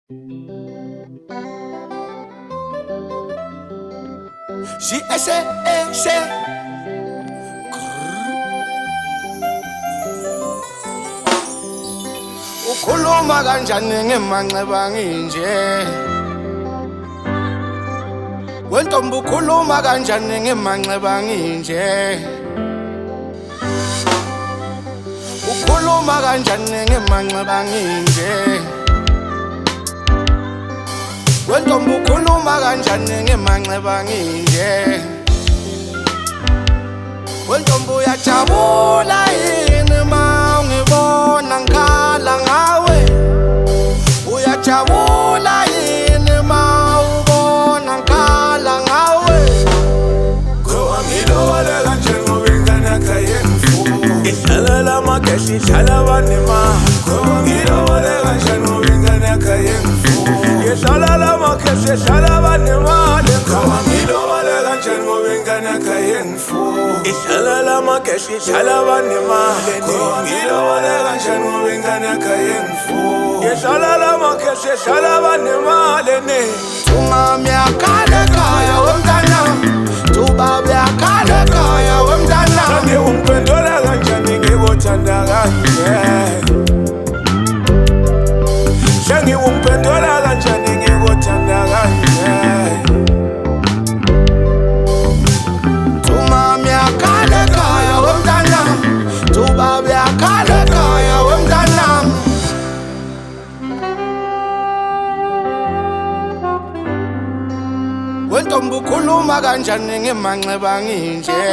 Ukhuluma kanjani ngemanxeba nginje? Wentombi ukhuluma kanjani ngemanxeba nginje? Ukhuluma kanjani ngemanxeba nginje? Wentombi ukhuluma kanjani ngemanxeba nginje? Wentombi uyajabula yini ma ungibona ngikhala ngawe? Uyajabula yini ma ubona ngikhala ngawe? Ngoba ngilowale kanje ngoba ingane yakhe yemfuyo ihlala lamageshi ihlala banemali. Ngoba ngilowale kanje ngoba ingane yakhe yemfuyo ihlala lamageshi ihlala banemali. Ngoba ngilowale kanje ngoba ingane yakhe yemfuyo ihlala lamageshi ihlala banemali. Ngoba ngilowale kanje ngoba ingane yakhe yemfuyo ihlala lamageshi ihlala banemali. Umami akhala ekhaya womntana, ubaba akhala ekhaya womntana. Kanti ungiphendula kanjani ngikuthanda kanje? Shangi ungiphendula kanjani ngikuthanda kanje? Umami akhala ekhaya womntana, ubaba akhala ekhaya womntana. Wentombi ukhuluma kanjani ngemanxeba nginje?